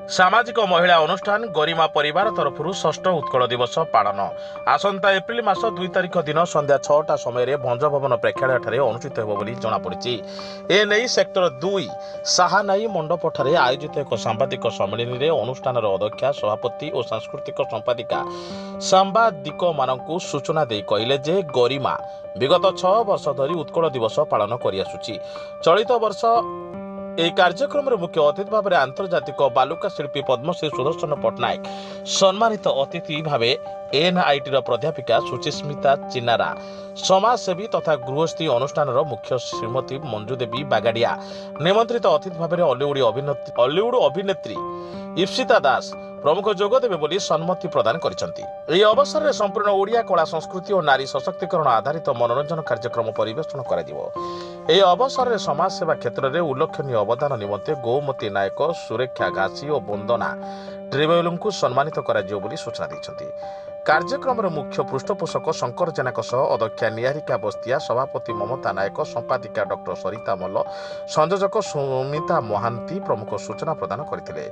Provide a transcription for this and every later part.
सामाजिक महिला अनुष्ठान गरिमा परिवार तरफ षष्ठ उत्कल दिवस पालन आसंता एप्रिल मास 2 तारिख दिन संध्या 6टा समय भंजभवन प्रेक्षालय अनुष्ठित होबोली जଣାपड़ी। एने सेक्टर 2 साहानाई मंडपठारे आयोजित एक सांबादिक सम्मेलन में अनुष्ठान अध्यक्षा सभापति और सांस्कृतिक संपादिका सांबादिक मानकु सूचना दे कहले जे गरिमा विगत 6 वर्ष धरी उत्कल दिवस पालन करि आसुची। चलित वर्ष এই कार्यक्रम मुख्य अतिथि भाव आंतर्जातिक बालुका शिल्पी पद्मश्री सुदर्शन पट्टनायक सम्मानित अतिथि भाव एनआईटी प्राध्यापिका सुचिस्मिता चिन्नारा समाजसेवी तथा गृहस्थी अनुष्ठान मुख्य श्रीमती मंजुदेवी बागाडिया निमंत्रित अतिथि भाव हॉलीवुड अभिनेत्री इप्सिता दास प्रमुख जोगदेवे बोली सम्मति प्रदान करिसेंती। ଏହି ଅବସରରେ संपूर्ण ओडिया कला संस्कृति और नारी सशक्तिकरण आधारित मनोरंजन कार्यक्रम परिवेषण କରାଯିବ। ଏହି ଅବସରରେ समाज सेवा क्षेत्र में उल्लेखनीय अवदान निमंते गौमती नायक सुरेखा घासी और वंदना ट्रिब्यूनल सम्मानित କରାଯିବ ବୋଲି सूचना ଦେଇଛନ୍ତି। कार्यक्रम मुख्य पृष्ठपोषक शंकर जेनाक अध्यक्षा निहारिका बस्तिया सभापति ममता नायक संपादिका डॉक्टर सरिता मल्ल संयोजक सुमिता महांती प्रमुख सूचना प्रदान करथिले।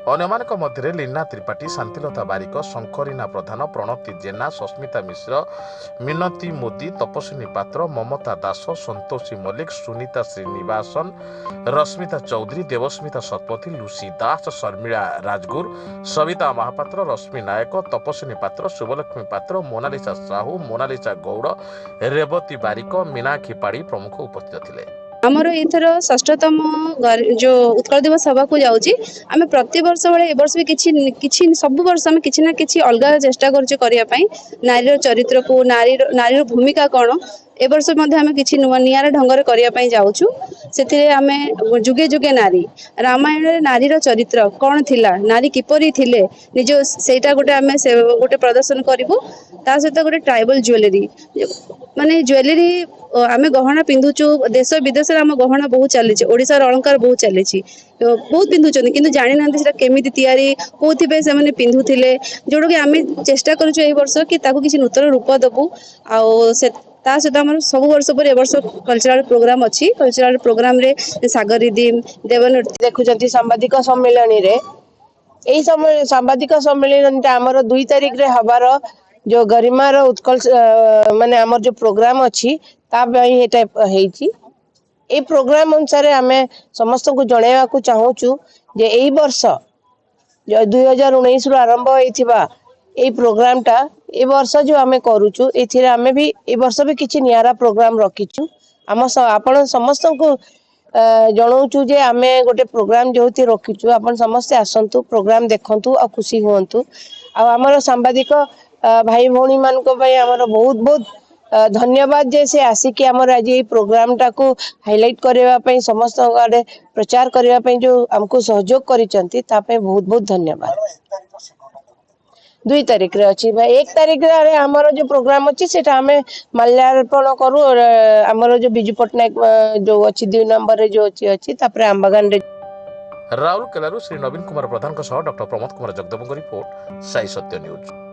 अन्यमानक मध्य लीना त्रिपाठी शांतिलता बारिक शंकरीना प्रधान प्रणति जेना सस्मिता मिश्र मिनती मोदी तपस्विनी पात्र ममता दास संतोषी मल्लिक सुनीता श्रीनिवासन रश्मिता चौधरी देवस्मिता शतपथी लुसी दास शर्मिला राजगुर सविता महापात्र रश्मि नायक तपस्विनी पात्र शुभलक्ष्मी पात्र मोनालिसा साहू मोनालिसा गौड़ रेवती बारिक मीनाक्षी पाड़ी प्रमुख उपस्थित थिले। आमर एथर षष्ठतम जो उत्कल दिवस हवा को जाउची आमे प्रति वर्ष बेले ए वर्ष भी किछि सब वर्ष आमे किछि ना किछि अलगा चेष्टा करछे करिया पई नारीर चरित्र को नारीर भूमिका कोन ए वर्ष मध्ये आमे किछि नुवा नियारा ढंगर करिया पई जाउछु। सेथिरे आमे जुगे जुगे नारी रामायण रे नारीर चरित्र कोन थिला नारी किपरि थिले निज सेटा गोटे आमे गोटे प्रदर्शन करिवु। ता सहित गोटे ट्राइबल ज्वेलरी माने ज्वेलरी आमे गहना पिंधुचु देश विदेश रे आम गहना बहुत चली ओडिशा अलंकार बहुत चली बहुत पिंधुचंदी किंतु जानि नांती सेटा केमिति तयारी कोथि पे से माने पिंधुथिले जोडो कि आमे चेष्टा करछु एई वर्ष कि ताको किछि नूतन रूप दबु आ से ता सहित आम सब वर्ष पर ए वर्ष कल्चरल प्रोग्राम अच्छी कल्चरल प्रोग्राम रे सागर रिदिम देवनृत्य देखुचंती सांबादिक सम्मेलन रे एई समय सांबादिक सम्मेलन आमर 2 तारिख रे हबार जो गरिमार उत्कल माने आमर जो प्रोग्राम अच्छी ता एटा हेची। ए प्रोग्राम अनुसार आमे समस्त को जणाइबा को चाहूचु जे एई वर्ष जो 2019 रु आरंभ होइथिबा ए प्रोग्राम टा ए वर्ष जो आमे करूचु एथिरे आमे भी ए वर्ष भी किछि नियारा प्रोग्राम रखिचु। हम आपण समस्त को जणाउचु जे आमे गोटे प्रोग्राम जोथि रखिचु आपण समस्त आसंतु प्रोग्राम देखंतु आ खुशी होंतु आ हमर सांबादिक भाई भौणी मान को भाई हमर बहुत बहुत धन्यवाद जे से आसिकी हमर आज ये प्रोग्राम टा को हाईलाइट करबा पई समस्त आडे प्रचार करबा पई जो हमको सहयोग करिसंती ता पे बहुत बहुत धन्यवाद। 2 तारिख रे अछि भाई 1 तारिख रे हमर जो प्रोग्राम अछि सेटा हमें माल्यार्पण करू हमर जो बिजू पटनायक जो अछि 2 नंबर रे जो अछि तापर आंबागान रे राउरकेला श्री नवीन कुमार प्रधान डॉक्टर प्रमोद कुमार जगदेव रिपोर्ट साई सत्य न्यूज।